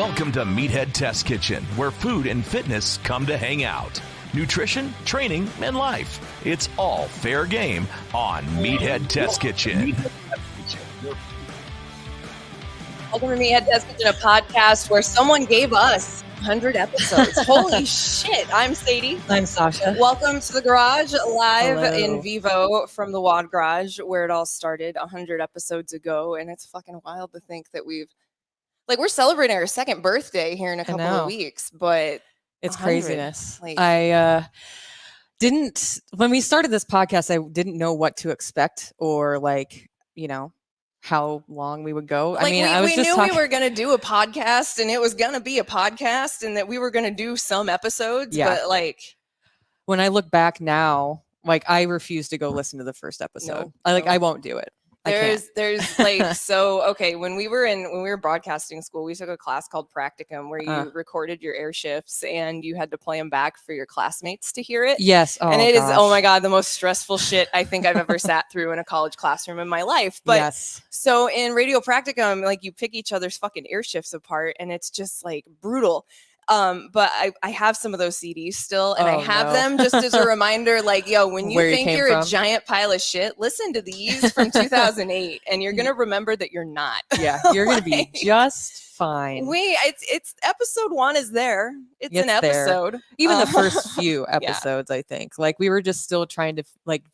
Welcome to Meathead Test Kitchen, where food and fitness come to hang out. Nutrition, training, and life. It's all fair game on Meathead Test Kitchen. Welcome to Meathead Test Kitchen, a podcast where someone gave us 100 episodes. Holy shit. I'm Sadie. I'm Sausha. Welcome to the garage, live Hello. in vivo from the WAD garage, where it all started 100 episodes ago. And it's fucking wild to think that we're celebrating our second birthday here in a couple of weeks, but it's 100, craziness. like, when we started this podcast, I didn't know what to expect or how long we would go. We knew we were going to do a podcast and it was going to be a podcast and that we were going to do some episodes. Yeah. But when I look back now, I refuse to go listen to the first episode. I won't do it. There's when we were broadcasting school, we took a class called Practicum where you recorded your air shifts and you had to play them back for your classmates to hear it. Yes. And it is, oh my God, the most stressful shit I think I've ever sat through in a college classroom in my life. But yes. So in Radio Practicum, you pick each other's fucking air shifts apart and it's just brutal. But I have some of those CDs still, and I have them just as a reminder, when you think you're a giant pile of shit, listen to these from 2008 and you're going to remember that you're not. Yeah. You're going to be just fine. It's episode 1 is there. It's an episode. There. Even the first few episodes, I think we were just still trying to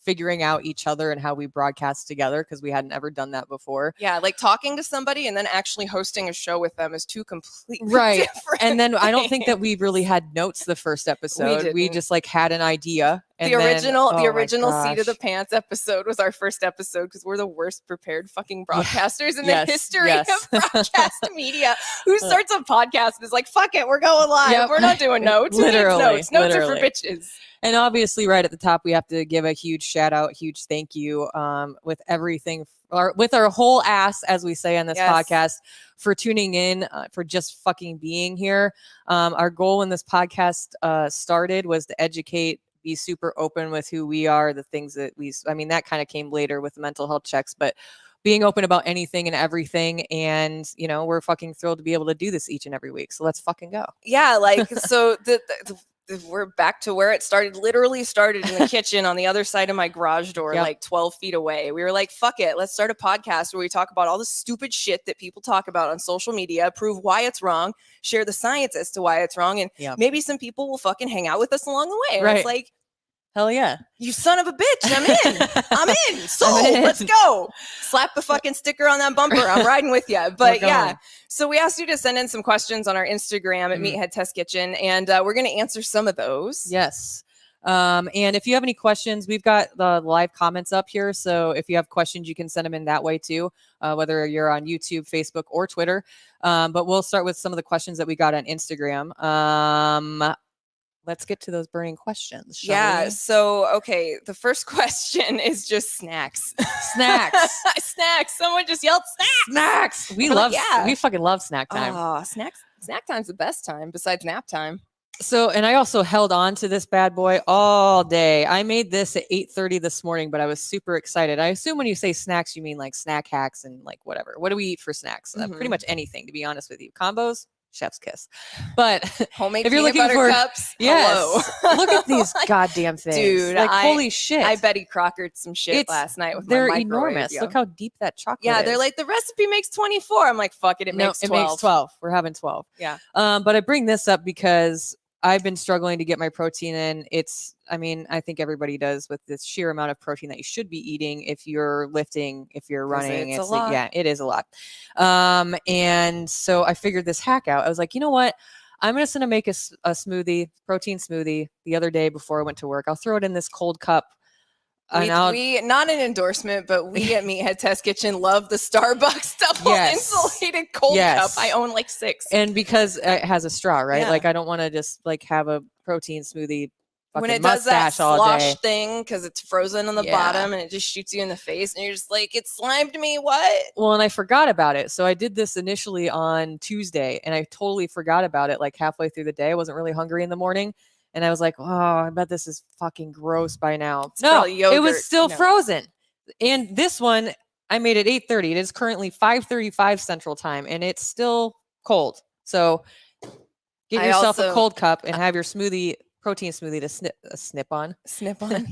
figuring out each other and how we broadcast together because we hadn't ever done that before. Yeah. Talking to somebody and then actually hosting a show with them is two completely different And then I don't think that we really had notes the first episode. We just had an idea. And the original Seat of the Pants episode was our first episode because we're the worst prepared fucking broadcasters in the history of broadcast media. Who starts a podcast and is fuck it, we're going live. Yep. We're not doing notes. Literally. Notes are for bitches. And obviously right at the top, we have to give a huge shout out, huge thank you with everything, with our whole ass, as we say on this podcast, for tuning in, for just fucking being here. Our goal when this podcast started was to educate, be super open with who we are, the things that that kind of came later with the mental health checks, but being open about anything and everything. And, we're fucking thrilled to be able to do this each and every week. So let's fucking go. Yeah. So we're back to where it started, literally started in the kitchen on the other side of my garage door, 12 feet away. We were fuck it. Let's start a podcast where we talk about all the stupid shit that people talk about on social media, prove why it's wrong, share the science as to why it's wrong. And maybe some people will fucking hang out with us along the way. And it's hell yeah. You son of a bitch. I'm in. Sold. Let's go. Slap the fucking sticker on that bumper. I'm riding with you. But so we asked you to send in some questions on our Instagram at Meathead Test Kitchen, and we're going to answer some of those. Yes. And if you have any questions, we've got the live comments up here. So if you have questions, you can send them in that way too, whether you're on YouTube, Facebook, or Twitter. But we'll start with some of the questions that we got on Instagram. Let's get to those burning questions. We? So, the first question is just snacks. Snacks. Snacks. Someone just yelled snacks. Snacks. We fucking love snack time. Oh, snacks. Snack time's the best time besides nap time. So, and I also held on to this bad boy all day. I made this at 8:30 this morning, but I was super excited. I assume when you say snacks, you mean snack hacks and whatever. What do we eat for snacks? Pretty much anything, to be honest with you. Combos. Chef's kiss. But homemade if you're looking for cups, look at these goddamn things, dude. Holy shit! I Betty Crockered some shit last night with they're my enormous. Look how deep that chocolate is. They're the recipe makes 24. I'm fuck it, it makes 12. It makes 12. We're having 12. Yeah. But I bring this up because I've been struggling to get my protein in. I think everybody does with this sheer amount of protein that you should be eating if you're lifting, if you're running. It's a lot. It is a lot. And so I figured this hack out. I was like, you know what? I'm just going to make a smoothie, protein smoothie the other day before I went to work. I'll throw it in this cold cup. We not an endorsement, but we at Meathead Test Kitchen love the Starbucks double insulated cold cup. I own 6. And because it has a straw, right? Yeah. I don't want to just have a protein smoothie when it does that slosh thing because it's frozen on the bottom and it just shoots you in the face and you're just it slimed me. What? Well, and I forgot about it. So I did this initially on Tuesday and I totally forgot about it halfway through the day. I wasn't really hungry in the morning. And I was like, oh, I bet this is fucking gross by now. No, it was still frozen. And this one, I made it 8:30. It is currently 5:35 Central Time, and it's still cold. So get yourself a cold cup and have your protein smoothie to snip on.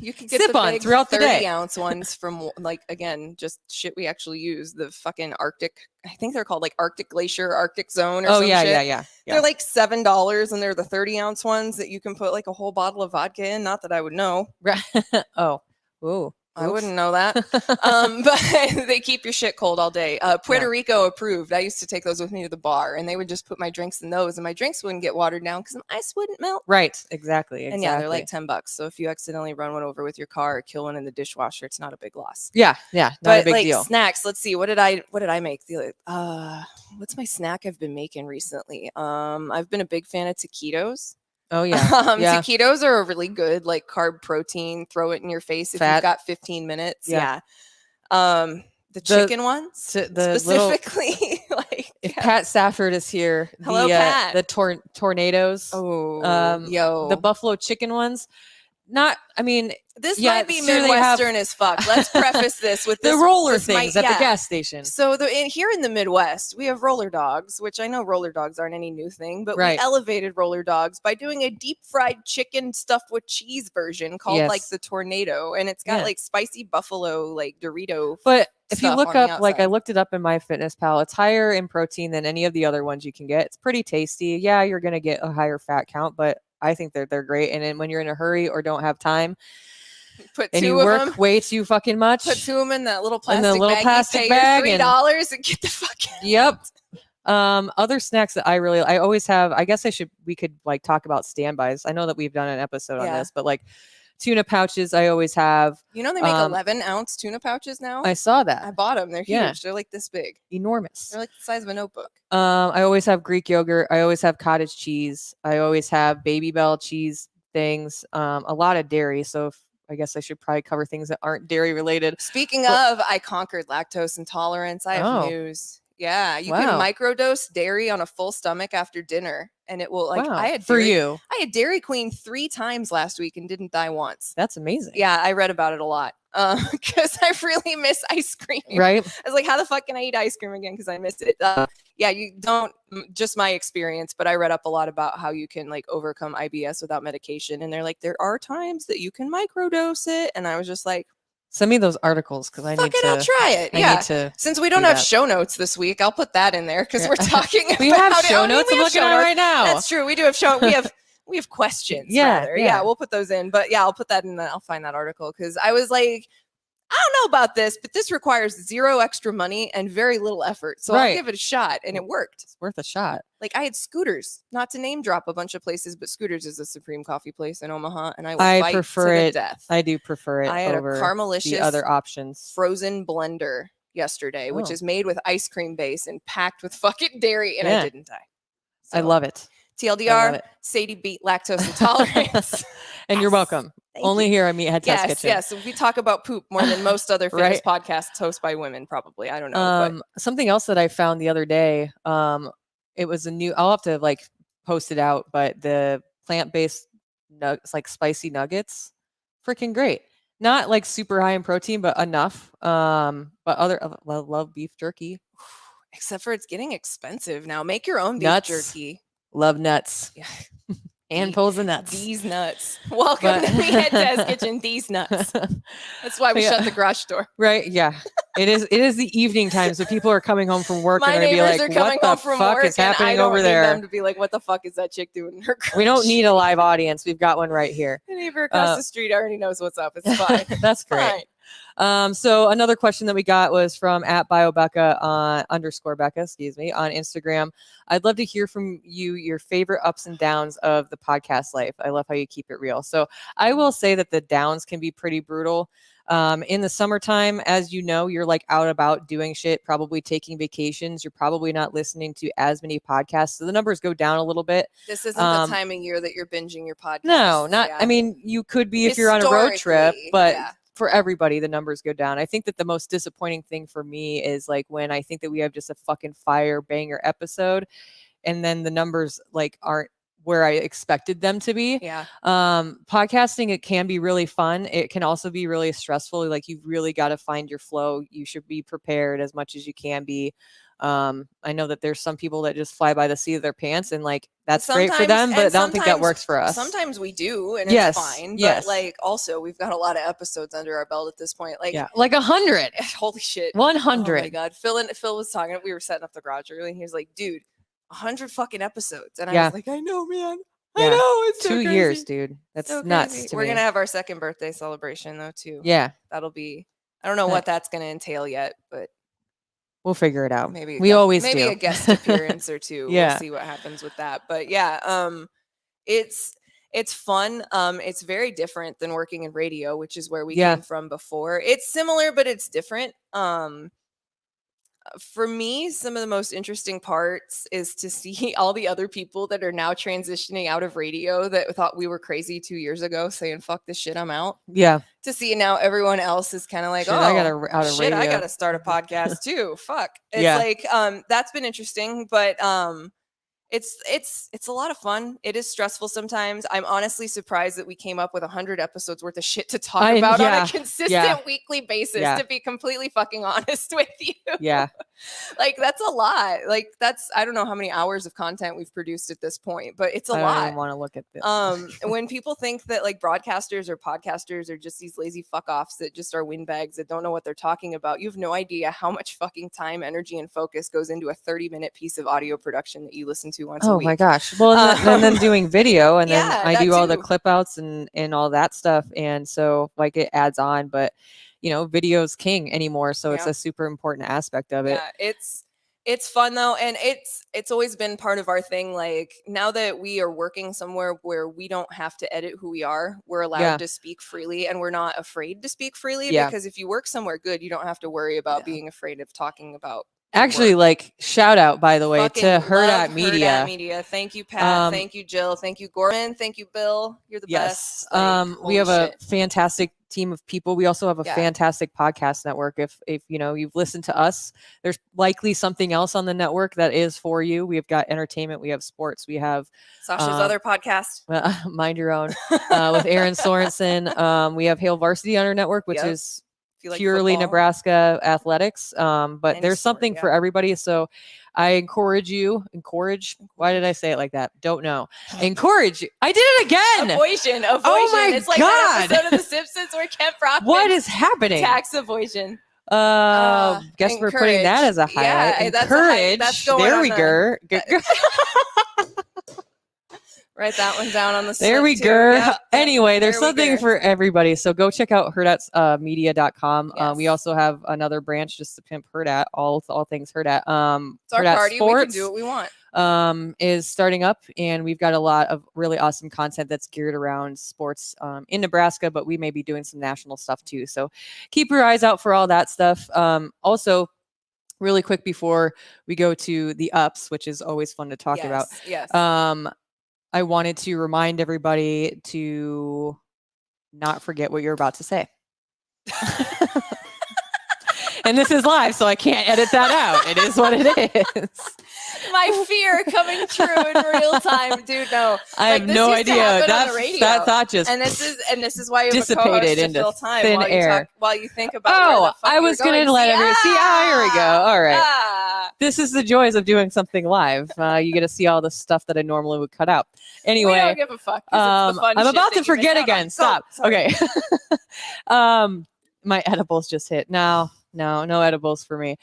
You can get the big throughout the 30-ounce ones from, like, again, just shit we actually use. The fucking Arctic, I think they're called like Arctic Glacier, Arctic Zone or some shit. Yeah. They're like $7 and they're the 30-ounce ones that you can put like a whole bottle of vodka in. Not that I would know. Right. Ooh. I wouldn't know that. But they keep your shit cold all day. Puerto Rico approved. I used to take those with me to the bar, and they would just put my drinks in those, and my drinks wouldn't get watered down because the ice wouldn't melt. Right. Exactly. And yeah, they're like $10. So if you accidentally run one over with your car or kill one in the dishwasher, it's not a big loss. Yeah. Not a big deal. Snacks. Let's see. What did I make? What's my snack I've been making recently? I've been a big fan of taquitos. Oh yeah. Taquitos are a really good like carb protein. Throw it in your face if you've got 15 minutes. Yeah. The chicken ones specifically. Like if Pat Safford is here, hello, Pat. The tornadoes. Oh, the buffalo chicken ones. This might be Midwestern as fuck. Let's preface this with the roller things at the gas station. So here in the Midwest, we have roller dogs, which I know roller dogs aren't any new thing, but we elevated roller dogs by doing a deep fried chicken stuffed with cheese version called like the Tornado, and it's got like spicy buffalo like Dorito. But if you look up, like I looked it up in MyFitnessPal, it's higher in protein than any of the other ones you can get. It's pretty tasty. Yeah, you're gonna get a higher fat count, but I think they're great. And then when you're in a hurry or don't have time, and you work way too fucking much, put two of them in that little plastic bag. You pay $3 and get the fuck out. Yep. Other snacks that I always have. I guess we could like talk about standbys. I know that we've done an episode on this, but like tuna pouches, I always have. You know they make 11-ounce tuna pouches now. I saw that. I bought them. They're huge. They're like this big, enormous. They're like the size of a notebook. I always have Greek yogurt. I always have cottage cheese. I always have Baby Bell cheese things. A lot of dairy. So I guess I should probably cover things that aren't dairy related. Speaking of, I conquered lactose intolerance. I have news. Yeah, you can microdose dairy on a full stomach after dinner, and it will I had Dairy Queen 3 times last week and didn't die once. That's amazing. Yeah, I read about it a lot because I really miss ice cream. Right. I was like, how the fuck can I eat ice cream again? Because I missed it. Yeah, you don't. Just my experience, but I read up a lot about how you can like overcome IBS without medication, and they're like, there are times that you can microdose it, and I was just like, send me those articles because I'll try it. Since we don't have show notes this week, I'll put that in there because we're talking about we have show notes. I'm looking at it right now. That's true. We do have we have questions. Yeah, we'll put those in. But yeah, I'll put that in. I'll find that article because I was like, I don't know about this, but this requires 0 extra money and very little effort. So I'll give it a shot, and it worked. It's worth a shot. Like I had Scooters, not to name drop a bunch of places, but Scooters is a supreme coffee place in Omaha, and I prefer it to death. I do prefer it. I had over a Caramelicious the other options frozen blender yesterday, which is made with ice cream base and packed with fucking dairy, and I didn't die. So, I love it. TLDR, Sadie beat lactose intolerance. And you're welcome. Only here on Meathead Test Kitchen. Yes, we talk about poop more than most other fitness podcasts hosted by women, probably. I don't know. Something else that I found the other day, it was I'll have to like post it out, but the plant-based nuggets, like spicy nuggets, freaking great. Not like super high in protein, but enough. But love beef jerky. Except for it's getting expensive now. Make your own beef jerky. Love nuts. Yeah. And pulls the nuts. These nuts. Welcome to Meathead Test Kitchen. These nuts. That's why we shut the garage door. Right. Yeah. It is the evening time, so people are coming home from work. My and neighbors are coming what home the from fuck work, is happening over there? there? Them to be like, what the fuck is that chick doing in her garage? We don't need a live audience. We've got one right here. The neighbor across the street already knows what's up. It's fine. That's great. So another question that we got was from @BioBecca _Becca, on Instagram. I'd love to hear from you your favorite ups and downs of the podcast life. I love how you keep it real. So I will say that the downs can be pretty brutal. In the summertime, as you know, you're like out about doing shit, probably taking vacations. You're probably not listening to as many podcasts. So the numbers go down a little bit. This isn't the time of year that you're binging your podcast. No, not, I mean, you could be if you're on a road trip, but for everybody, the numbers go down. I think that the most disappointing thing for me is like when I think that we have just a fucking fire banger episode and then the numbers like aren't where I expected them to be. Yeah. Podcasting, it can be really fun. It can also be really stressful. Like you've really got to find your flow. You should be prepared as much as you can be. I know that there's some people that just fly by the seat of their pants, and like that's great for them, but I don't think that works for us. Sometimes we do, and it's fine. But like, also, we've got a lot of episodes under our belt at this point. Like, like 100. Holy shit, 100. Oh my god, Phil was talking. We were setting up the garage early, and he was like, "Dude, 100 fucking episodes," and I was like, "I know, man. I know, it's so 2 crazy. years, dude. That's so nuts. We're gonna have our second birthday celebration though too. Yeah, that'll be. I don't know what that's gonna entail yet, but we'll figure it out. Maybe we always maybe do. A guest appearance or two. We'll see what happens with that. But yeah, it's fun. It's very different than working in radio, which is where we came from before. It's similar, but it's different. For me, some of the most interesting parts is to see all the other people that are now transitioning out of radio that thought we were crazy 2 years ago, saying "fuck this shit, I'm out." Yeah. To see now everyone else is kind of like, I gotta start a podcast too. Fuck. It's like that's been interesting, but it's a lot of fun. It is stressful sometimes. I'm honestly surprised that we came up with 100 episodes worth of shit to talk about on a consistent weekly basis, to be completely fucking honest with you. Yeah. Like, that's a lot. Like, that's, I don't know how many hours of content we've produced at this point, but it's a lot. I don't want to look at this. When people think that like broadcasters or podcasters are just these lazy fuck offs that just are windbags that don't know what they're talking about, you have no idea how much fucking time, energy, and focus goes into a 30-minute piece of audio production that you listen to once a week. Oh my gosh. Well, and then doing video, and then I do all the clip outs and all that stuff. And so like it adds on, but you know, video's king anymore. So it's a super important aspect of it. Yeah, it's fun though. And it's always been part of our thing. Like, now that we are working somewhere where we don't have to edit who we are, we're allowed to speak freely, and we're not afraid to speak freely, because if you work somewhere good, you don't have to worry about being afraid of talking about. Actually, like, shout out, by the way, fucking to Hurrdat Media. Hurrdat Media. Thank you, Pat. Thank you, Jill. Thank you, Gorman. Thank you, Bill. You're the best. Like, we have a fantastic team of people. We also have a fantastic podcast network. If you know, you've listened to us, there's likely something else on the network that is for you. We've got entertainment, we have sports, we have Sasha's other podcast, Mind Your Own, with Aaron Sorensen. We have Hail Varsity on our network, which is like purely football. Nebraska athletics. But there's something for everybody. So I encourage, why did I say it like that? Don't know. Encourage. I did it again. Avoision. Oh my it's like God. That episode of The Simpsons where Kent Brockman. What is happening? Tax avoision. Guess we're putting that as a highlight. Yeah, encourage. That's going there we go. Write that one down on the slip. There we go. Yep. Anyway, there's something for everybody. So go check out hurrdatsmedia.com. Yes. We also have another branch just to pimp Hurrdat, all things Hurrdat. It's our party. Sports, we can do what we want. Is starting up, and we've got a lot of really awesome content that's geared around sports in Nebraska, but we may be doing some national stuff too. So keep your eyes out for all that stuff. Also, really quick before we go to the ups, which is always fun to talk about. Yes. I wanted to remind everybody to not forget what you're about to say. And this is live, so I can't edit that out. It is what it is. My fear coming true in real time, dude. No, I have no idea. That thought just and this is why you dissipated into thin air while you think about. Oh, I was gonna let everyone see. Here we go. All right. This is the joys of doing something live. You get to see all the stuff that I normally would cut out. Anyway, we don't give a fuck. I'm about to forget again. Stop. Okay. My edibles just hit. No edibles for me.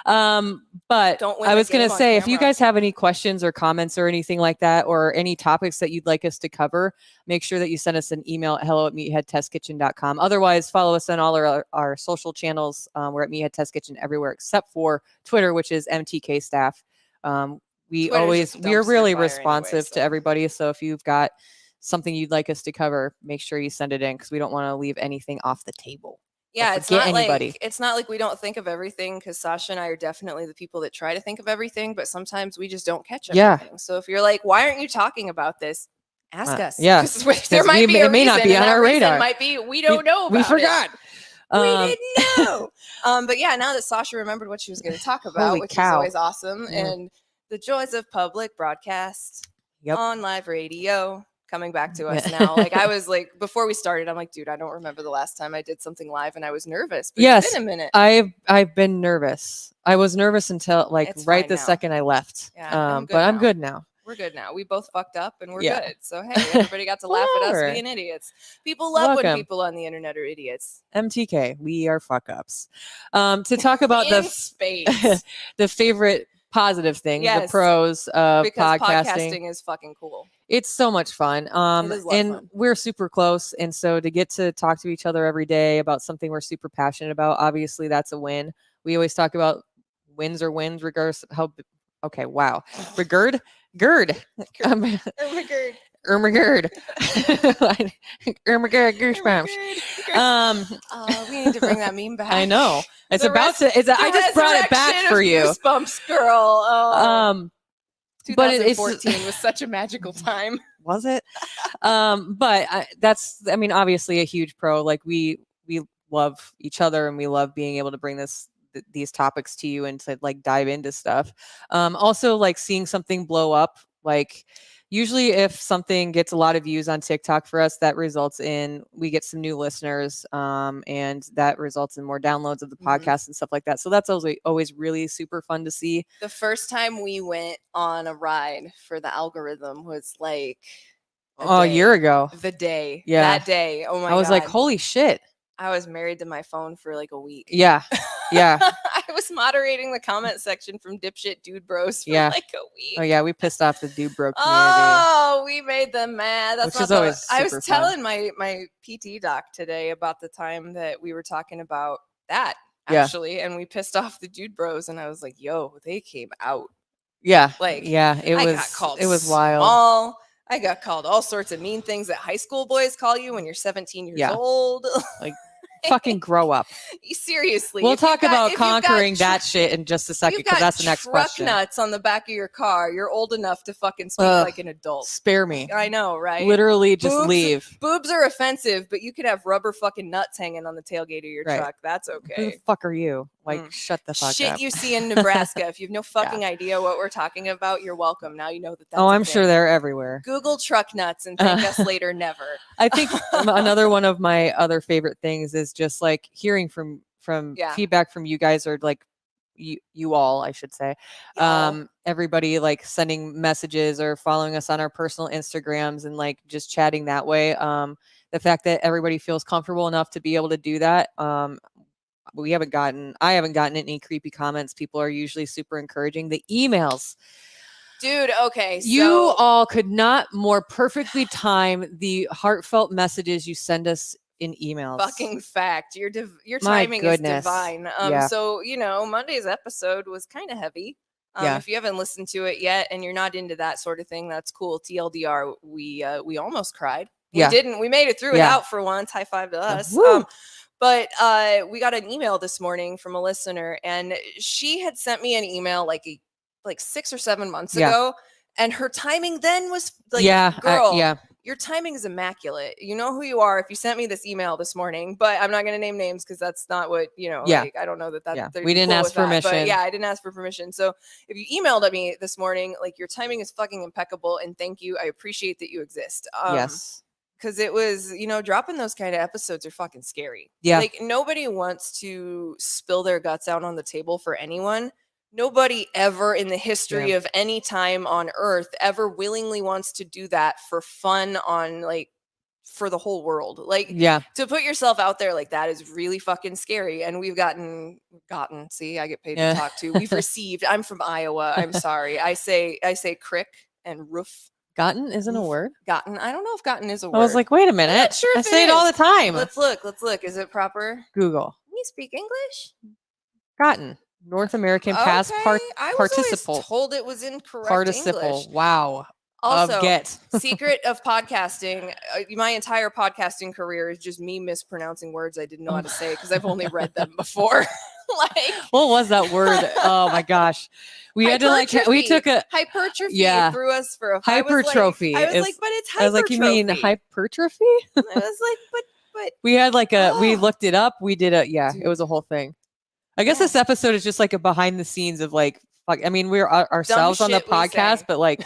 But I was going to say, if you guys have any questions or comments or anything like that, or any topics that you'd like us to cover, make sure that you send us an email at hello@meatheadtestkitchen.com. Otherwise, follow us on all our social channels. We're at Meathead Test Kitchen everywhere except for Twitter, which is MTK Staff. We're really responsive to everybody. So if you've got something you'd like us to cover, make sure you send it in, because we don't want to leave anything off the table. Yeah, it's not like we don't think of everything, because Sasha and I are definitely the people that try to think of everything, but sometimes we just don't catch everything. Yeah. So if you're like, why aren't you talking about this? Ask us. Yeah, there might be. It may not be on our radar. It might be we don't know. We forgot. We didn't know. But yeah, now that Sasha remembered what she was going to talk about, which is always awesome, and the joys of public broadcast on live radio. coming back to us now. Like I was like, before we started, I'm like, dude, I don't remember the last time I did something live and I was nervous. But yes, it's been a minute. I've been nervous. I was nervous until like It's right fine the now. second I left. Yeah, but I'm good now. We're good now. We both fucked up and we're Yeah. good. So hey, everybody got to laugh at us Whatever. being idiots. People love when Welcome. people on the internet are idiots. MTK, we are fuck ups. To talk about In space. the favorite positive things, Yes. the pros of Because podcasting is fucking cool. It's so much fun. It is a lot of and fun. we're super close. And so to get to talk to each other every day about something we're super passionate about, obviously that's a win. We always talk about wins are wins, regardless of how. Okay, wow. Gird. Irmagerd. Irmagerd goosebumps. We need to bring that meme back. I know. I just brought it back for you. Goosebumps, girl. 2014 was such a magical time. Was it? That's obviously a huge pro. Like we love each other and we love being able to bring these topics to you and to like dive into stuff. Also like seeing something blow up, like usually if something gets a lot of views on TikTok for us, that results in, we get some new listeners, and that results in more downloads of the podcast and stuff like that. So that's always really super fun to see. The first time we went on a ride for the algorithm was like a year ago. The day. Yeah. That day. Oh my God. I was like, holy shit. I was married to my phone for like a week. Yeah. Yeah. I was moderating the comment section from dipshit dude bros for like a week. Oh yeah, we pissed off the dude bro community. Oh, we made them mad. That's which is always I was fun. telling my PT doc today about the time that we were talking about that actually, and we pissed off the dude bros, and I was like, yo, they came out. Yeah. Like, yeah, it was wild. Small. I got called all sorts of mean things that high school boys call you when you're 17 years old. Like, fucking grow up. Seriously. We'll talk about conquering that shit in just a second, because that's the next question. Truck nuts on the back of your car. You're old enough to fucking speak like an adult. Spare me. I know, right? Literally just leave. Boobs are offensive, but you could have rubber fucking nuts hanging on the tailgate of your truck. That's okay. Who the fuck are you? Like, shut the fuck up. Shit you see in Nebraska. If you have no fucking idea what we're talking about, you're welcome. Now you know that that's I'm sure they're everywhere. Google truck nuts and thank us later never. I think another one of my other favorite things is just like hearing from feedback from you guys, or like you all, I should say. Everybody like sending messages or following us on our personal Instagrams and like just chatting that way. The fact that everybody feels comfortable enough to be able to do that. I haven't gotten any creepy comments. People are usually super encouraging. The emails, dude. Okay. You all could not more perfectly time the heartfelt messages you send us in emails. Fucking fact. Your timing is divine. So, Monday's episode was kind of heavy. If you haven't listened to it yet and you're not into that sort of thing, that's cool. TLDR, we almost cried. We didn't. We made it through it out for once. High five to us. But we got an email this morning from a listener, and she had sent me an email like 6 or 7 months ago, and her timing then was like, girl, your timing is immaculate. You know who you are if you sent me this email this morning, but I'm not going to name names because that's not what, like, I don't know that. We didn't ask permission. But I didn't ask for permission. So if you emailed me this morning, like, your timing is fucking impeccable, and thank you. I appreciate that you exist. Yes. Because it was, dropping those kind of episodes are fucking scary. Yeah. Like, nobody wants to spill their guts out on the table for anyone. Nobody ever in the history of any time on earth ever willingly wants to do that for fun for the whole world. Like, to put yourself out there like that is really fucking scary. And we've gotten, see, I get paid to talk to. We've received, I'm from Iowa. I'm sorry. I say crick and roof. Gotten isn't a word? Gotten. I don't know if gotten is a word. I was like, wait a minute. I'm not sure I say it all the time. Let's look. Is it proper? Google. Can you speak English? Gotten. North American past participle. I was told it was incorrect participle. English. Wow. Also, get. Secret of podcasting. My entire podcasting career is just me mispronouncing words I didn't know how to say because I've only read them before. What was that word? Oh my gosh. We had to we took a hypertrophy through us for a hypertrophy. I was like, but it's hypertrophy. I was like, you mean hypertrophy? I was like, but we had we looked it up. We did it was a whole thing. I guess this episode is just like a behind the scenes of like, I mean, we're ourselves on the podcast, but like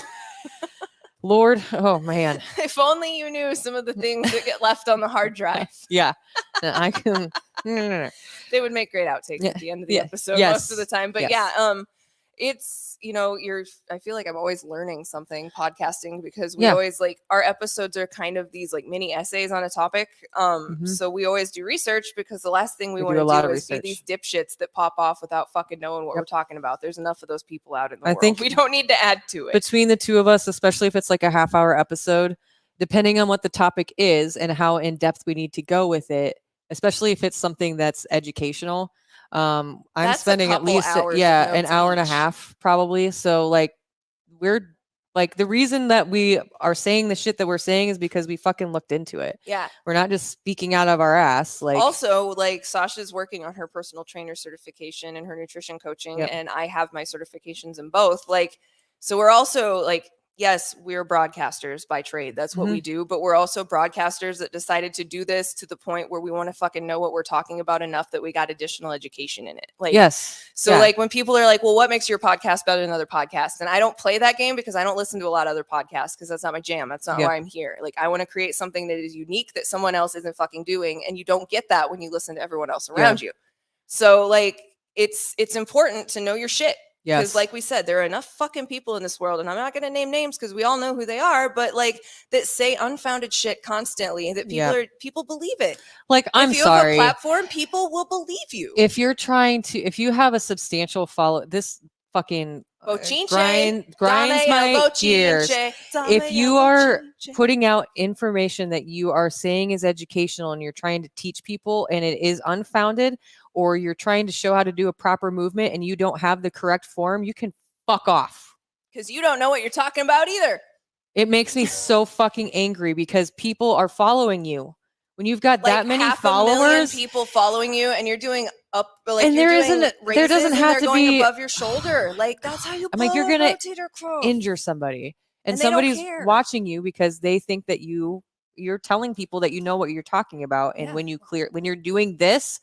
Lord, oh man. If only you knew some of the things that get left on the hard drive. Yeah. I can. They would make great outtakes at the end of the episode most of the time. But it's, I feel like I'm always learning something podcasting, because we always our episodes are kind of these like mini essays on a topic. So we always do research, because the last thing we want to do is be these dipshits that pop off without fucking knowing what we're talking about. There's enough of those people out in the world. Think we don't need to add to it. Between the two of us, especially if it's like a half-hour episode, depending on what the topic is and how in depth we need to go with it, especially if it's something that's educational, I'm spending at least an hour and a half probably. So like we're like, the reason that we are saying the shit that we're saying is because we fucking looked into it. Yeah. We're not just speaking out of our ass. Like, also, like, Sasha's working on her personal trainer certification and her nutrition coaching, and I have my certifications in both. Like, so we're also like, yes, we're broadcasters by trade. That's what we do. But we're also broadcasters that decided to do this to the point where we want to fucking know what we're talking about enough that we got additional education in it. Like, So like when people are like, well, what makes your podcast better than other podcasts? And I don't play that game, because I don't listen to a lot of other podcasts, because that's not my jam. That's not why I'm here. Like, I want to create something that is unique that someone else isn't fucking doing. And you don't get that when you listen to everyone else around you. So like, it's important to know your shit. Because like we said, there are enough fucking people in this world, and I'm not going to name names because we all know who they are, but like, that say unfounded shit constantly, that people believe it. Like, I'm sorry. If you have a platform, people will believe you. If you have a substantial follow, this fucking grinds my gears. If you are putting out information that you are saying is educational and you're trying to teach people and it is unfounded, or you're trying to show how to do a proper movement and you don't have the correct form, you can fuck off. Because you don't know what you're talking about either. It makes me so fucking angry, because people are following you. When you've got like that many followers, people following you, and you're doing up, like, and there doesn't have to be above your shoulder. Like, that's how you. I'm like, you're gonna injure somebody, and somebody's watching you because they think that you're telling people that you know what you're talking about, and when you're doing this,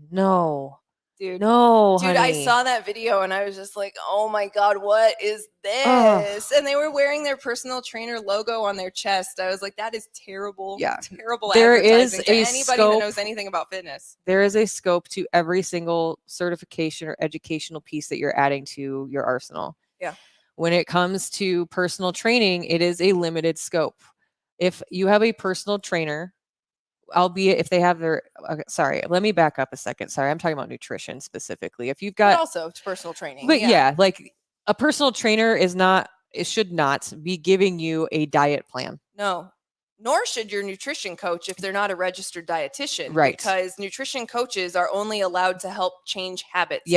no. Dude, honey. I saw that video and I was just like, oh my God, what is this? And they were wearing their personal trainer logo on their chest. I was like, that is terrible. Yeah. Terrible. There is anybody that knows anything about fitness. There is a scope to every single certification or educational piece that you're adding to your arsenal. Yeah. When it comes to personal training, it is a limited scope. If you have a personal trainer, albeit if they have their, sorry, let me back up a second. Sorry, I'm talking about nutrition specifically. If you've got, but also personal training, but like a personal trainer should not be giving you a diet plan. No, nor should your nutrition coach if they're not a registered dietitian, right? Because nutrition coaches are only allowed to help change habits,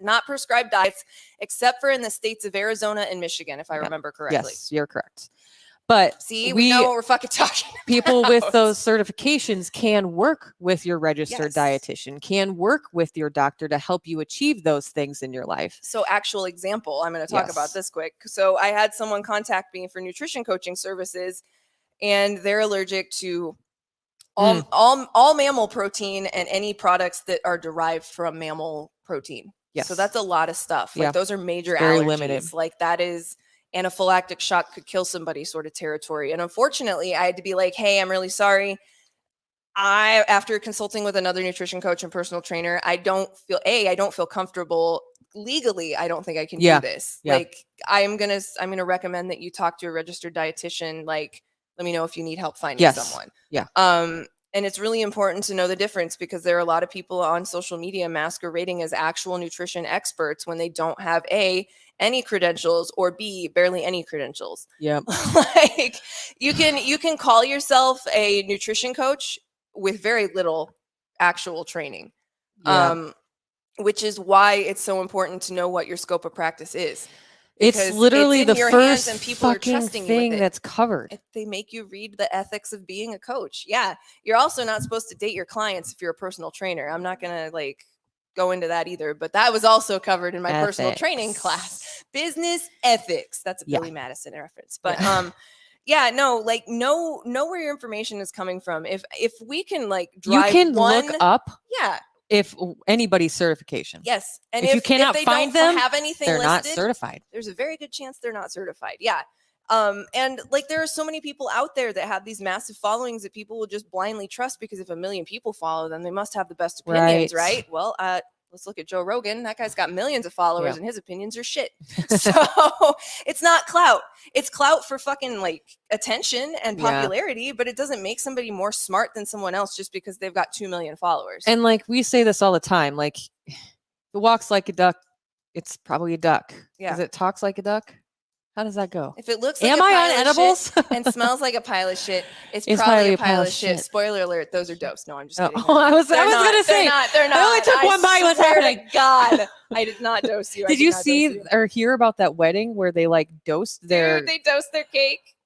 not prescribe diets, except for in the states of Arizona and Michigan, if I remember correctly. Yes, you're correct. But see, we know what we're fucking talking about. People with those certifications can work with your registered dietitian, can work with your doctor to help you achieve those things in your life. So, actual example, I'm going to talk about this quick. So, I had someone contact me for nutrition coaching services, and they're allergic to all mammal protein and any products that are derived from mammal protein. Yes. So that's a lot of stuff. Like those are major very allergies. Limited. Like that is anaphylactic shock could kill somebody sort of territory. And unfortunately, I had to be like, hey, I'm really sorry. After consulting with another nutrition coach and personal trainer, I don't feel comfortable legally. I don't think I can do this. Yeah. Like I'm going to recommend that you talk to a registered dietitian. Like, let me know if you need help finding someone. Yeah. And it's really important to know the difference because there are a lot of people on social media masquerading as actual nutrition experts when they don't have A, any credentials, or B, barely any credentials. Yeah. Like you can call yourself a nutrition coach with very little actual training. Yeah. Which is why it's so important to know what your scope of practice is. It's literally the first and people fucking are trusting thing you with that's covered. if they make you read the ethics of being a coach. Yeah. You're also not supposed to date your clients if you're a personal trainer. I'm not going to go into that either, but that was also covered in my personal training class. Business ethics. That's a Billy Madison reference. But know where your information is coming from. If we can drive look up. Yeah. If anybody's certification. Yes. And if you cannot they find don't them, have anything they're listed, not certified. There's a very good chance they're not certified. Yeah. And like there are so many people out there that have these massive followings that people will just blindly trust because if 1 million people follow them, they must have the best opinions, right? Well, let's look at Joe Rogan. That guy's got millions of followers and his opinions are shit. So it's not clout. It's clout for fucking like attention and popularity, but it doesn't make somebody more smart than someone else just because they've got 2 million followers. And like we say this all the time, like if it walks like a duck, it's probably a duck. Yeah. Because it talks like a duck. How does that go? If it looks like Am a I pile on of edibles? shit and smells like a pile of shit, it's probably a pile of shit. Spoiler alert, those are dose. No, I'm just kidding. Oh, I was going to say. They're not. I only took one bite. What's happening? God, I did not dose you. Did you see or hear about that wedding where they like dosed their... Dude, they dosed their cake.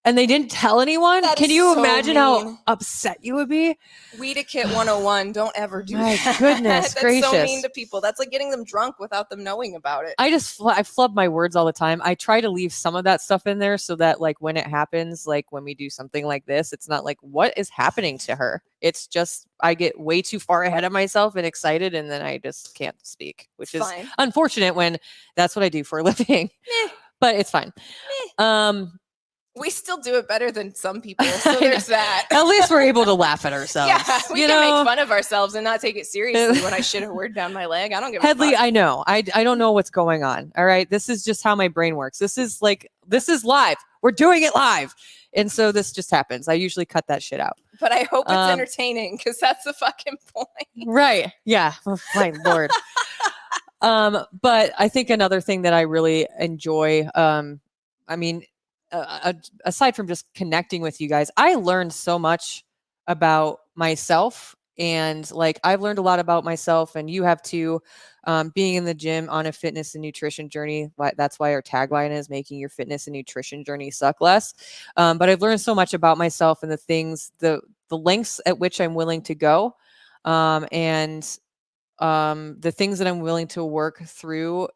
And they didn't tell anyone? Can you imagine mean. how upset you would be? Weed a Kit 101. Don't ever do My that. goodness gracious. That's so mean to people. That's like getting them drunk without them knowing about it. I flub my words all the time. I try to leave some of that stuff in there so that like when it happens, like when we do something like this, it's not like, what is happening to her? It's just, I get way too far ahead of myself and excited and then I just can't speak, which is unfortunate when that's what I do for a living. But it's fine. We still do it better than some people, so there's that. At least we're able to laugh at ourselves. Yeah, we can make fun of ourselves and not take it seriously when I shit a word down my leg. I don't give a fuck. Hedley, I know. I don't know what's going on. All right. This is just how my brain works. This is live. We're doing it live. And so this just happens. I usually cut that shit out. But I hope it's entertaining because that's the fucking point. Right. Yeah. Oh, my Lord. But I think another thing that I really enjoy, aside from just connecting with you guys, I learned so much about myself and like I've learned a lot about myself and you have too, being in the gym on a fitness and nutrition journey. That's why our tagline is making your fitness and nutrition journey suck less. But I've learned so much about myself and the things, the lengths at which I'm willing to go, and the things that I'm willing to work through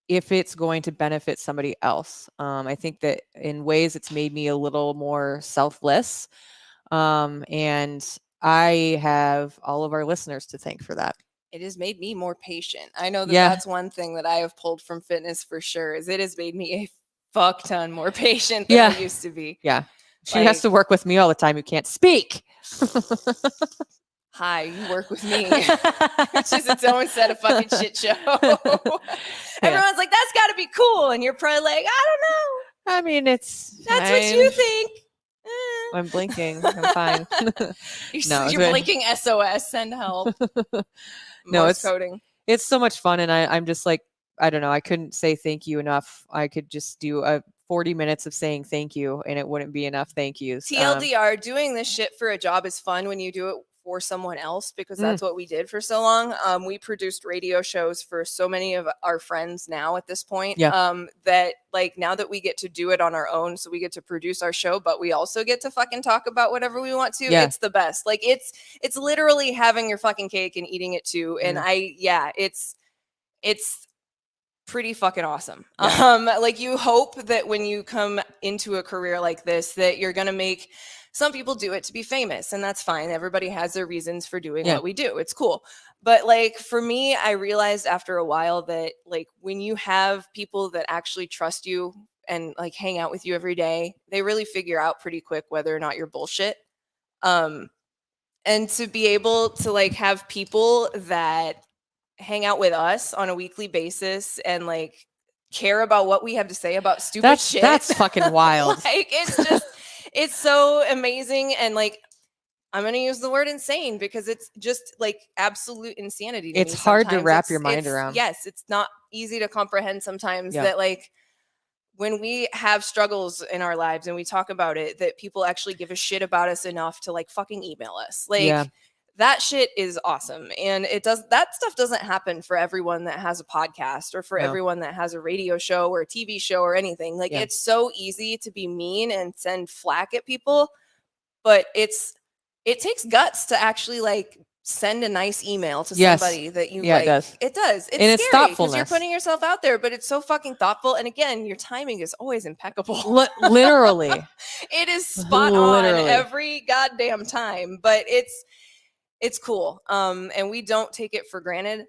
if it's going to benefit somebody else. I think that in ways it's made me a little more selfless. And I have all of our listeners to thank for that. It has made me more patient. I know that that's one thing that I have pulled from fitness for sure, is it has made me a fuck ton more patient than I used to be. Yeah. She has to work with me all the time. You can't speak. Hi, you work with me. Which is its own set of fucking shit show. Everyone's like, that's got to be cool. And you're probably like, I don't know. I mean, that's what you think. I'm blinking. I'm fine. You're blinking SOS, send help. No, it's coding. It's so much fun. And I'm just like, I don't know. I couldn't say thank you enough. I could just do 40 minutes of saying thank you and it wouldn't be enough thank yous. TLDR, doing this shit for a job is fun when you do it for someone else, because that's what we did for so long. We produced radio shows for so many of our friends now at this point, that like now that we get to do it on our own, so we get to produce our show, but we also get to fucking talk about whatever we want to. It's the best. Like it's literally having your fucking cake and eating it too. And it's pretty fucking awesome. Like you hope that when you come into a career like this, that you're going to make, some people do it to be famous, and that's fine. Everybody has their reasons for doing what we do. It's cool. But like for me, I realized after a while that like when you have people that actually trust you and like hang out with you every day, they really figure out pretty quick whether or not you're bullshit. And to be able to like have people that hang out with us on a weekly basis and like care about what we have to say about stupid shit. That's fucking wild. Like it's just, it's so amazing. And like, I'm going to use the word insane because it's just like absolute insanity to it's me hard sometimes. To wrap your mind around. Yes. It's not easy to comprehend sometimes that like when we have struggles in our lives and we talk about it, that people actually give a shit about us enough to like fucking email us. Like that shit is awesome. And that stuff doesn't happen for everyone that has a podcast or for everyone that has a radio show or a TV show or anything. Like it's so easy to be mean and send flack at people, but it takes guts to actually like send a nice email to somebody that you like. It does. It's scary because you're putting yourself out there, but it's so fucking thoughtful. And again, your timing is always impeccable. Literally. It is spot on every goddamn time, but it's cool. And we don't take it for granted.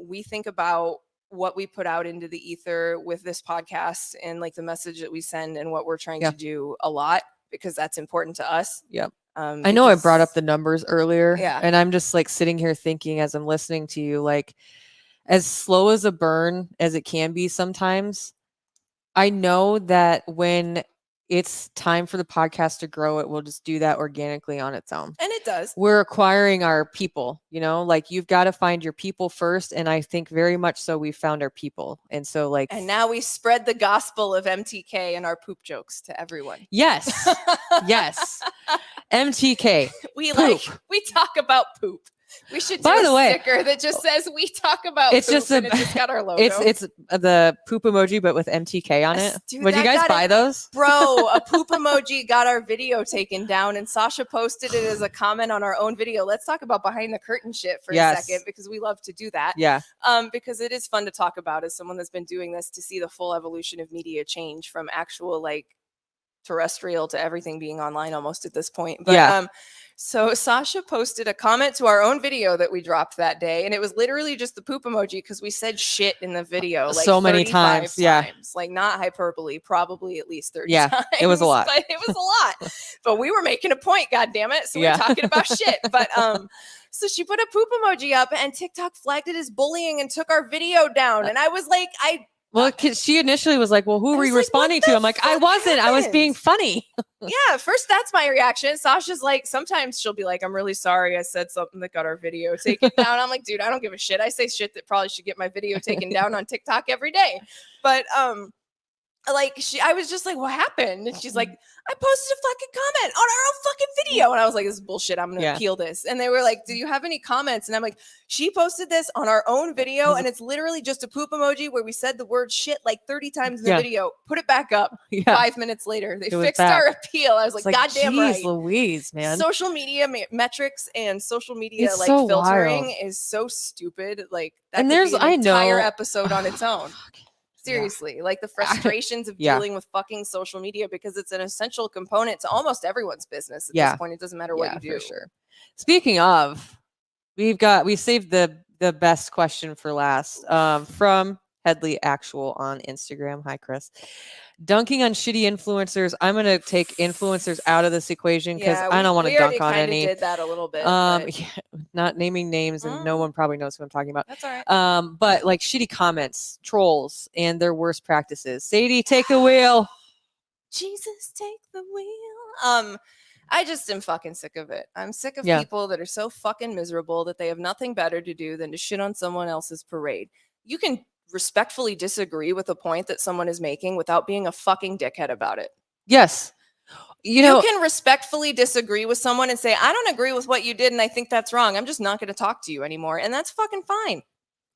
We think about what we put out into the ether with this podcast and like the message that we send and what we're trying to do a lot, because that's important to us. Yep. I know I brought up the numbers earlier, yeah, and I'm just like sitting here thinking as I'm listening to you, like as slow as a burn as it can be sometimes, I know that when it's time for the podcast to grow, it will just do that organically on its own. And it does. We're acquiring our people, you know, like you've got to find your people first. And I think very much so we found our people. And so like, and now we spread the gospel of MTK and our poop jokes to everyone. Yes. Yes. MTK. We poop. we talk about poop. We should do By the way, sticker that just says we talk about it's poop, just and it's just got our logo. It's the poop emoji, but with MTK on it. Dude, Would you guys buy those? Bro, a poop emoji got our video taken down, and Sausha posted it as a comment on our own video. Let's talk about behind the curtain shit for a second, because we love to do that. Yeah. Because it is fun to talk about as someone that's been doing this, to see the full evolution of media change from actual like terrestrial to everything being online almost at this point. But so Sausha posted a comment to our own video that we dropped that day, and it was literally just the poop emoji, because we said shit in the video like so many times. Yeah, like not hyperbole, probably at least 30 times. It was a lot. But it was a lot. But we were making a point, god damn it. So we were talking about shit. But so she put a poop emoji up, and TikTok flagged it as bullying and took our video down. And I was like, well, she initially was like, well, who were you responding to? I'm like, I wasn't. I was being funny. Yeah, first that's my reaction. Sasha's like, sometimes she'll be like, I'm really sorry I said something that got our video taken down. I'm like, dude, I don't give a shit. I say shit that probably should get my video taken down on TikTok every day. But like I was just like, what happened? And she's like, I posted a fucking comment on our own fucking video. And I was like, this is bullshit. I'm gonna appeal this. And they were like, do you have any comments? And I'm like, she posted this on our own video, and it's literally just a poop emoji where we said the word shit like 30 times in the video. Put it back up. 5 minutes later, they fixed our appeal. I was like, goddamn right. Louise, man. Social media metrics and social media like so filtering is so stupid. Like that and there's an entire episode on its own. Seriously, like the frustrations of dealing with fucking social media, because it's an essential component to almost everyone's business at this point. It doesn't matter what you do. For sure. Speaking of, we saved the best question for last from Headley Actual on Instagram. Hi, Chris. Dunking on shitty influencers. I'm going to take influencers out of this equation because I don't want to dunk on any. We did that a little bit. Not naming names, and no one probably knows who I'm talking about. That's all right. But like shitty comments, trolls, and their worst practices. Sadie, take the wheel. Jesus, take the wheel. I just am fucking sick of it. I'm sick of people that are so fucking miserable that they have nothing better to do than to shit on someone else's parade. You can respectfully disagree with the point that someone is making without being a fucking dickhead about it. Yes. You know, you can respectfully disagree with someone and say, I don't agree with what you did and I think that's wrong. I'm just not going to talk to you anymore. And that's fucking fine.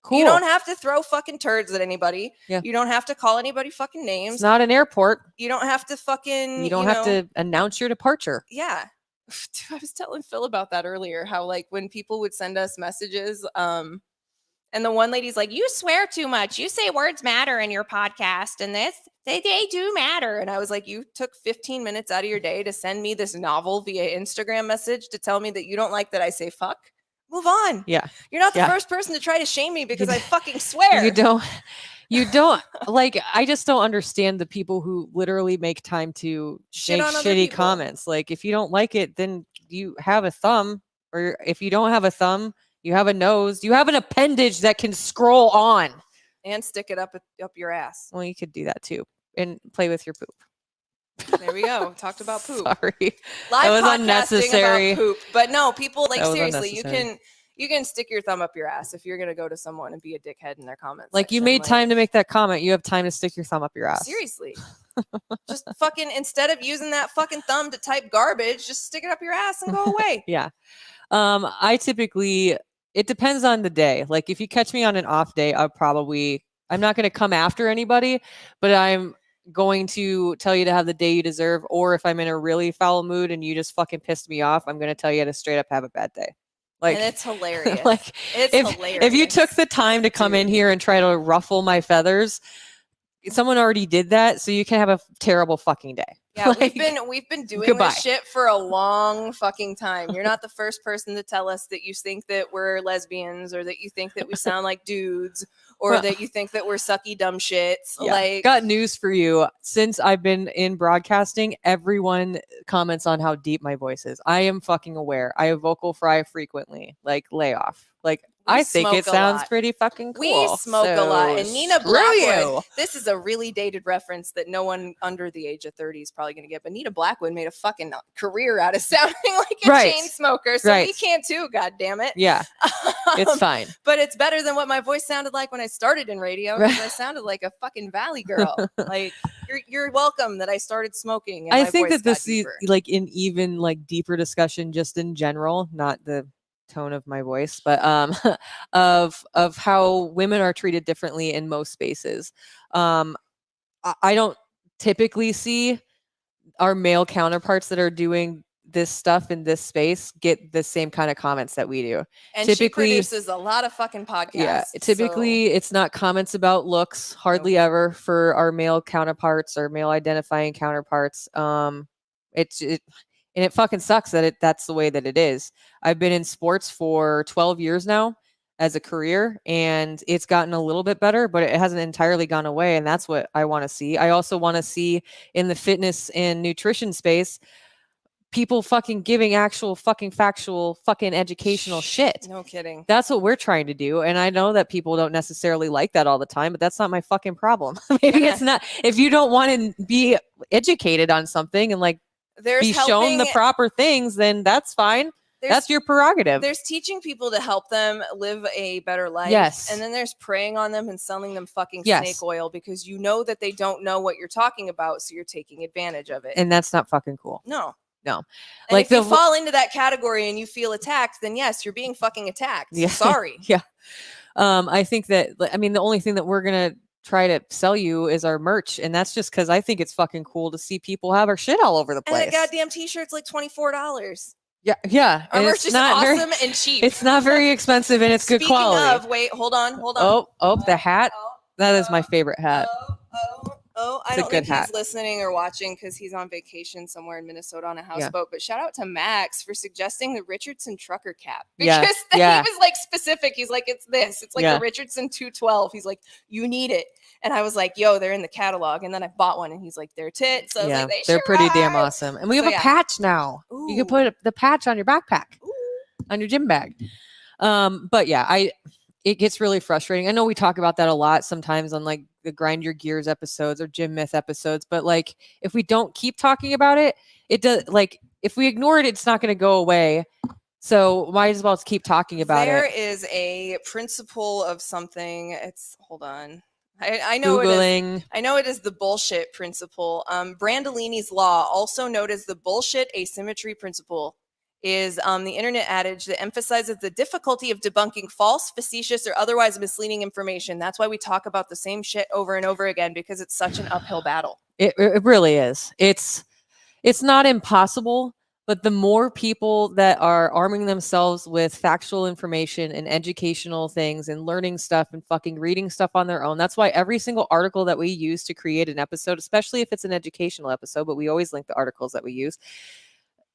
Cool. You don't have to throw fucking turds at anybody. Yeah. You don't have to call anybody fucking names. It's not an airport. You don't have to fucking... You don't have to announce your departure. Yeah. I was telling Phil about that earlier, how like when people would send us messages, and the one lady's like, you swear too much. You say words matter in your podcast and this, they do matter. And I was like, you took 15 minutes out of your day to send me this novel via Instagram message to tell me that you don't like that I say fuck? Move on. Yeah. You're not the first person to try to shame me because I fucking swear. You don't like, I just don't understand the people who literally make time to make shitty comments. Like if you don't like it, then you have a thumb, or if you don't have a thumb, you have a nose. You have an appendage that can scroll on. And stick it up your ass. Well, you could do that too. And play with your poop. There we go. Talked about poop. Sorry. Live that was podcasting unnecessary. About poop. But no, people, like seriously, you can stick your thumb up your ass if you're going to go to someone and be a dickhead in their comments. Like you made time to make that comment. You have time to stick your thumb up your ass. Seriously. Just fucking, instead of using that fucking thumb to type garbage, just stick it up your ass and go away. Yeah. I typically... It depends on the day. Like if you catch me on an off day, I'm not going to come after anybody, but I'm going to tell you to have the day you deserve. Or if I'm in a really foul mood and you just fucking pissed me off, I'm going to tell you to straight up have a bad day. Like, and it's hilarious. Like hilarious. If you took the time to come in here and try to ruffle my feathers, someone already did that. So you can have a terrible fucking day. Yeah, like, we've been doing this shit for a long fucking time. You're not the first person to tell us that you think that we're lesbians or that you think that we sound like dudes or that you think that we're sucky dumb shits. Yeah. Like, got news for you. Since I've been in broadcasting, everyone comments on how deep my voice is. I am fucking aware. I vocal fry frequently. Like, lay off. Like, I think it sounds pretty fucking cool. We smoke a lot. And Nina screw Blackwood, you. this is a really dated reference that no one under the age of 30 is probably going to get. But Nina Blackwood made a fucking career out of sounding like a chain smoker. So we can too, God damn it. Yeah, it's fine. But it's better than what my voice sounded like when I started in radio, because I sounded like a fucking valley girl. Like, you're welcome that I started smoking. And I think that this is like an even like deeper discussion just in general, not the tone of my voice, but of how women are treated differently in most spaces. I don't typically see our male counterparts that are doing this stuff in this space get the same kind of comments that we do. And typically, she produces a lot of fucking podcasts. Yeah, typically it's not comments about looks, hardly ever for our male counterparts or male identifying counterparts. And it fucking sucks that that's the way that it is. I've been in sports for 12 years now as a career, and it's gotten a little bit better, but it hasn't entirely gone away. And that's what I want to see. I also want to see in the fitness and nutrition space, people fucking giving actual fucking factual fucking educational shit. No kidding. That's what we're trying to do. And I know that people don't necessarily like that all the time, but that's not my fucking problem. Maybe it's not. If you don't want to be educated on something and like be shown the proper things, then that's fine. That's your prerogative. There's teaching people to help them live a better life. Yes. And then there's preying on them and selling them fucking snake oil because you know that they don't know what you're talking about. So you're taking advantage of it. And that's not fucking cool. No. No. And like if you fall into that category and you feel attacked, then yes, you're being fucking attacked. Yeah. Sorry. Yeah. I think that, I mean, the only thing that we're going to try to sell you is our merch, and that's just because I think it's fucking cool to see people have our shit all over the place. And the goddamn t-shirt's like $24. Yeah. Our merch is awesome and cheap. It's not very expensive, and it's good quality. Wait, hold on. The hat. That is my favorite hat. I don't think he's listening or watching because he's on vacation somewhere in Minnesota on a houseboat. But shout out to Max for suggesting the Richardson trucker cap. Because he was like specific. He's like, it's this. It's like the Richardson 212. He's like, you need it. And I was like, yo, they're in the catalog. And then I bought one and he's like, they're tits. So I was like, they're pretty damn awesome. And we have a patch now. Ooh. You can put the patch on your backpack, on your gym bag. But yeah, it gets really frustrating. I know we talk about that a lot sometimes on like the Grind Your Gears episodes or Gym Myth episodes, but like if we don't keep talking about it, it does, like if we ignore it, it's not going to go away. So might as well keep talking about it. There is a principle of something. Hold on. I know Googling. It is. I know it is the bullshit principle. Brandolini's law, also known as the bullshit asymmetry principle, is the internet adage that emphasizes the difficulty of debunking false, facetious, or otherwise misleading information. That's why we talk about the same shit over and over again, because it's such an uphill battle. It really is. It's not impossible, but the more people that are arming themselves with factual information and educational things and learning stuff and fucking reading stuff on their own, that's why every single article that we use to create an episode, especially if it's an educational episode, but we always link the articles that we use,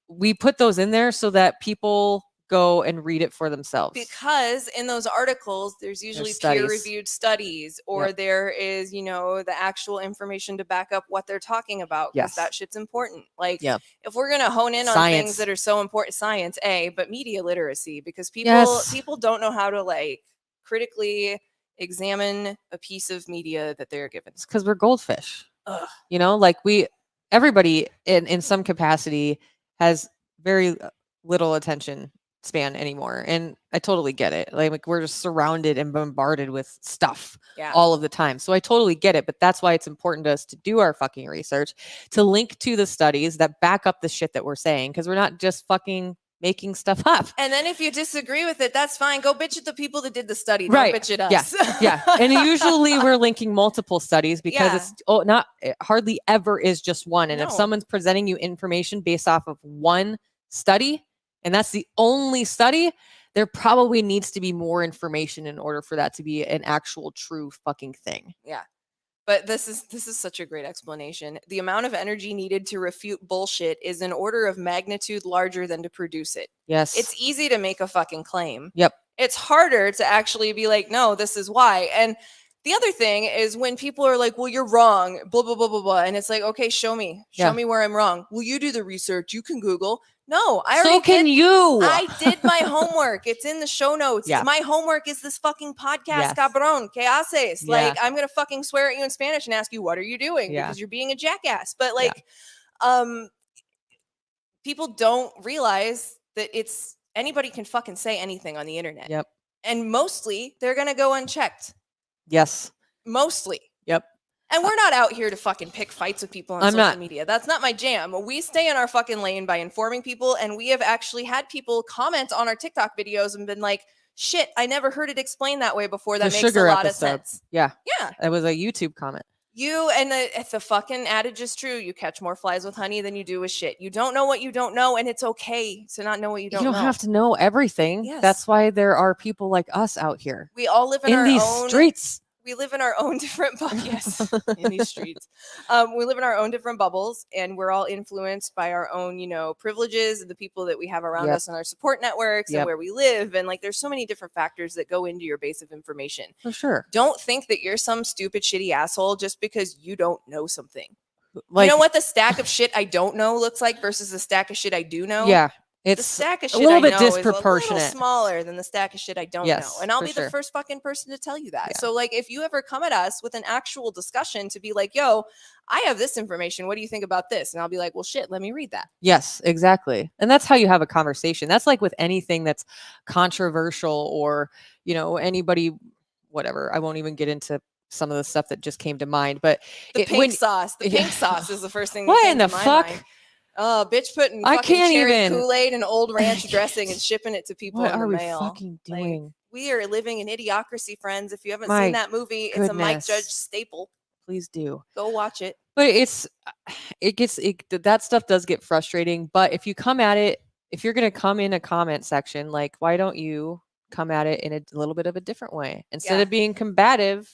we put those in there so that people go and read it for themselves. Because in those articles, there's usually peer-reviewed studies, or there is, the actual information to back up what they're talking about, because that shit's important. Like, if we're going to hone in on things that are so important, science, but media literacy, because people don't know how to like critically examine a piece of media that they're given. It's because we're goldfish. Ugh. Like everybody in some capacity has very little attention span anymore, and I totally get it. Like we're just surrounded and bombarded with stuff all of the time, so I totally get it. But that's why it's important to us to do our fucking research, to link to the studies that back up the shit that we're saying, because we're not just fucking making stuff up. And then if you disagree with it, that's fine. Go bitch at the people that did the study. Don't bitch at us. Yeah. And usually we're linking multiple studies because it's hardly ever is just one. And if someone's presenting you information based off of one study, and that's the only study, there probably needs to be more information in order for that to be an actual true fucking thing. Yeah. But this is such a great explanation. The amount of energy needed to refute bullshit is an order of magnitude larger than to produce it. Yes. It's easy to make a fucking claim. Yep. It's harder to actually be like, no, this is why. And the other thing is when people are like, well, you're wrong, blah, blah, blah, blah, blah. And it's like, okay, show me where I'm wrong. Well, you do the research. You can Google. No, I did my homework. It's in the show notes. Yeah. My homework is this fucking podcast, cabron. ¿Qué haces? Yeah. Like, I'm going to fucking swear at you in Spanish and ask you, what are you doing? Because you're being a jackass. But like, people don't realize that anybody can fucking say anything on the internet. Yep. And mostly they're going to go unchecked. Yes. Mostly. Yep. And we're not out here to fucking pick fights with people on social media. That's not my jam. We stay in our fucking lane by informing people. And we have actually had people comment on our TikTok videos and been like, shit, I never heard it explained that way before. That makes a lot of sense. Yeah. Yeah. It was a YouTube comment. If the fucking adage is true, you catch more flies with honey than you do with shit. You don't know what you don't know, and it's okay to not know what you don't know. You don't have to know everything. Yes. That's why there are people like us out here. We all live in these own streets. We live in our own different bubbles. Yes, in these streets. We live in our own different bubbles, and we're all influenced by our own, privileges and the people that we have around us and our support networks and where we live. And like, there's so many different factors that go into your base of information. For sure. Don't think that you're some stupid, shitty asshole just because you don't know something. Like, you know what the stack of shit I don't know looks like versus the stack of shit I do know? Yeah. It's the stack of shit a little bit I know disproportionate. Is a little smaller than the stack of shit I don't know. And I'll be the first fucking person to tell you that. Yeah. So like, if you ever come at us with an actual discussion to be like, yo, I have this information. What do you think about this? And I'll be like, well, shit, let me read that. Yes, exactly. And that's how you have a conversation. That's like with anything that's controversial or, anybody, whatever. I won't even get into some of the stuff that just came to mind, but the pink sauce is the first thing. What in the fuck? Mind. Oh, bitch putting fucking cherry Kool-Aid and Old Ranch dressing and shipping it to people in the mail. What are we fucking doing? Like, we are living in Idiocracy, friends. If you haven't seen that movie, it's a Mike Judge staple. Please do. Go watch it. But that stuff does get frustrating. But if you're going to come in a comment section, like, why don't you come at it in a little bit of a different way? Instead of being combative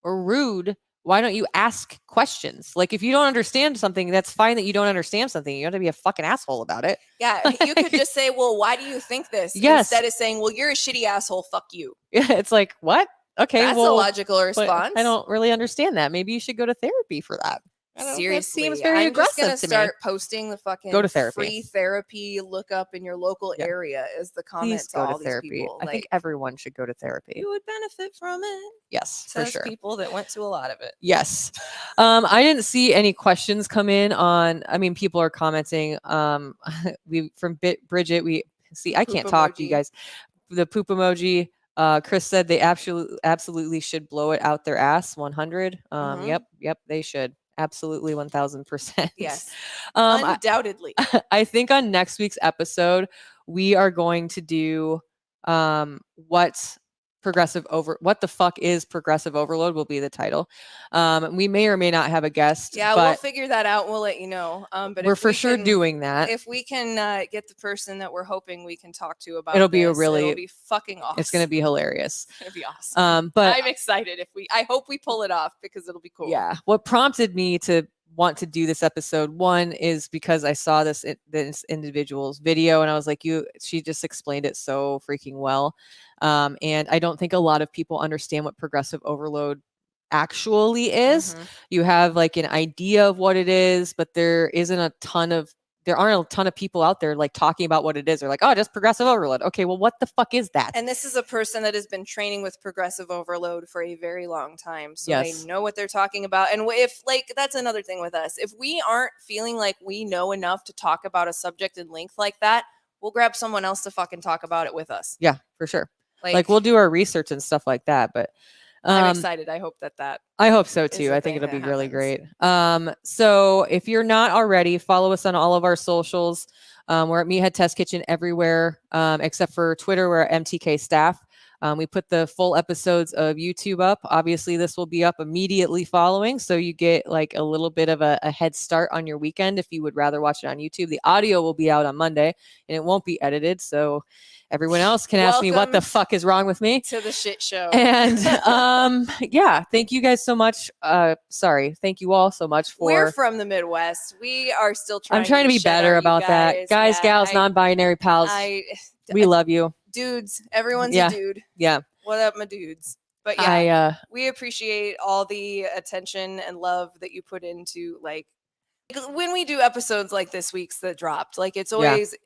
or rude, why don't you ask questions? Like, if you don't understand something, that's fine that you don't understand something. You don't have to be a fucking asshole about it. Yeah. You could just say, well, why do you think this? Yes. Instead of saying, well, you're a shitty asshole. Fuck you. Yeah. It's like, what? Okay. That's a logical response. I don't really understand that. Maybe you should go to therapy for that. Seriously, seems very aggressive I'm just gonna start posting the fucking go to therapy. Free therapy. Look up in your local area as the comment to all these people. I think everyone should go to therapy. You would benefit from it. Yes, Says for sure. People that went to a lot of it. Yes. I didn't see any questions come in on. I mean, people are commenting. From Bridget. We see. I can't talk to you guys. The poop emoji. Chris said they absolutely should blow it out their ass. 100. Yep, they should. Absolutely 1000%. Yes. Undoubtedly. I think on next week's episode, we are going to do what the fuck is progressive overload will be the title. We may or may not have a guest. Yeah, we'll figure that out. We'll let you know. But we're for sure doing that. If we can get the person that we're hoping we can talk to about it'll be fucking awesome. It's going to be hilarious. It's going to be awesome. But I'm excited I hope we pull it off because it'll be cool. Yeah. What prompted me to want to do this episode, one, is because I saw this individual's video and I was like, she just explained it so freaking well. And I don't think a lot of people understand what progressive overload actually is. Mm-hmm. You have like an idea of what it is, but there aren't a ton of people out there like talking about what it is. They're like, oh, just progressive overload. Okay, well, what the fuck is that? And this is a person that has been training with progressive overload for a very long time. So they know what they're talking about. And if that's another thing with us, if we aren't feeling like we know enough to talk about a subject in length like that, we'll grab someone else to fucking talk about it with us. Yeah, for sure. Like we'll do our research and stuff like that, but I'm excited. I hope that I hope so too. I think it'll be really great. So if you're not already, follow us on all of our socials. We're at Meathead Test Kitchen everywhere, except for Twitter. We're at MTK Staff. We put the full episodes of YouTube up. Obviously, this will be up immediately following, so you get like a little bit of a head start on your weekend if you would rather watch it on YouTube. The audio will be out on Monday, and it won't be edited, so everyone else can ask me what the fuck is wrong with me. To the shit show. And yeah, thank you guys so much. Thank you all so much for. We're from the Midwest. We are still trying. I'm trying to be better about that, guys, gals, non-binary pals. We love you. dudes. Everyone's a dude. Yeah. What up, my dudes? But yeah, we appreciate all the attention and love that you put into like when we do episodes like this week's that dropped. Like it's always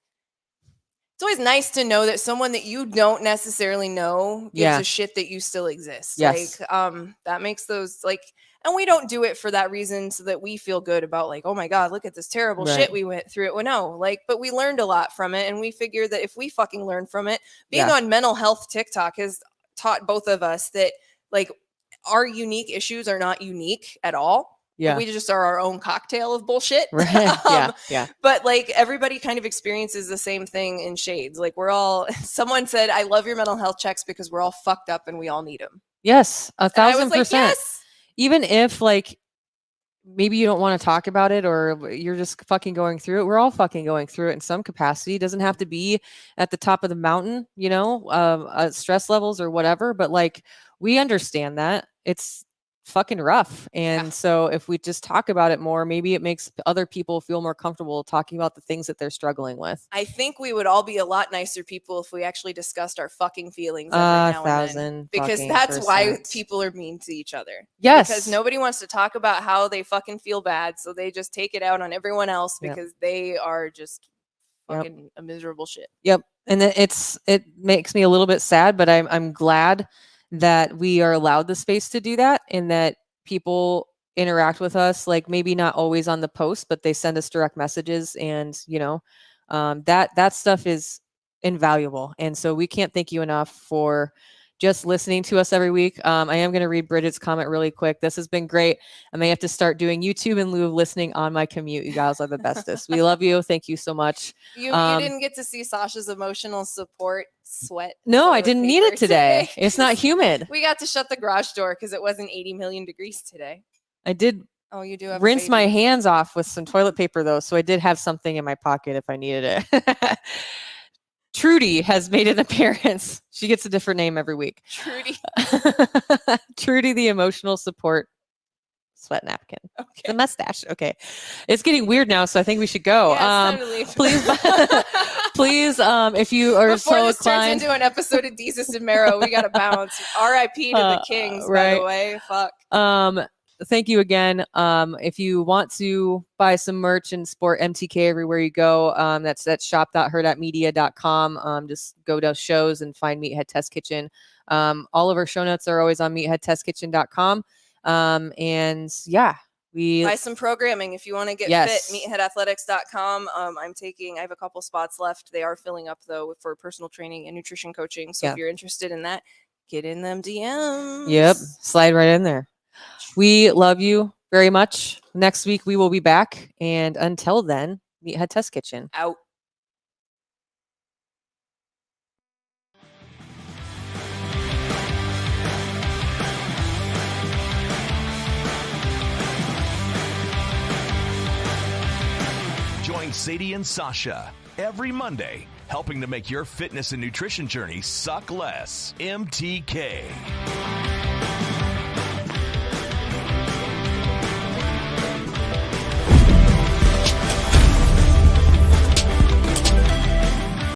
nice to know that someone that you don't necessarily know gives a shit that you still exist. Yes. Like that makes those like, and we don't do it for that reason so that we feel good about like, oh my God, look at this terrible shit we went through it. Well, no, like, but we learned a lot from it, and we figured that if we fucking learn from it, being on mental health TikTok has taught both of us that like our unique issues are not unique at all. Yeah. We just are our own cocktail of bullshit. Right. But like everybody kind of experiences the same thing in shades. Like we're all, someone said, I love your mental health checks because we're all fucked up and we all need them. Yes. 1,000%. Like, yes. Even if like, maybe you don't want to talk about it or you're just fucking going through it. We're all fucking going through it in some capacity. It doesn't have to be at the top of the mountain, you know, stress levels or whatever. But like, we understand that it's fucking rough. And so if we just talk about it more, maybe it makes other people feel more comfortable talking about the things that they're struggling with. I think we would all be a lot nicer people if we actually discussed our fucking feelings every now and then. Because that's why people are mean to each other. Yes. Because nobody wants to talk about how they fucking feel bad. So they just take it out on everyone else because they are just fucking a miserable shit. Yep. And it makes me a little bit sad, but I'm glad that we are allowed the space to do that, and that people interact with us, like maybe not always on the post, but they send us direct messages, and you know, that stuff is invaluable. And so we can't thank you enough for just listening to us every week. I am going to read Bridget's comment really quick. This has been great. I may have to start doing YouTube in lieu of listening on my commute. You guys are the bestest. We love you. Thank you so much. You didn't get to see Sasha's emotional support sweat. No, I didn't need it today. It's not humid. We got to shut the garage door because it wasn't 80 million degrees today. I did. Oh, you do have rinse my hands off with some toilet paper though, so I did have something in my pocket if I needed it. Trudy has made an appearance. She gets a different name every week. Trudy. Trudy, the emotional support sweat napkin. Okay. The mustache. Okay. It's getting weird now, so I think we should go. Please, please, if you are Before so this inclined. turns into an episode of Jesus and Marrow, we got to bounce. R.I.P. to the Kings, by the way. Fuck. Thank you again. If you want to buy some merch and support MTK everywhere you go, that's at shop.hurrdatmedia.com. Just go to shows and find Meathead Test Kitchen. All of our show notes are always on meatheadtestkitchen.com. And yeah, we buy some programming if you want to get fit. Meatheadathletics.com. I have a couple spots left. They are filling up though for personal training and nutrition coaching. So if you're interested in that, get in them DMs. Yep, slide right in there. We love you very much. Next week we will be back, and until then, Meathead Test Kitchen out. Join Sadie and Sausha every Monday, helping to make your fitness and nutrition journey suck less. MTK.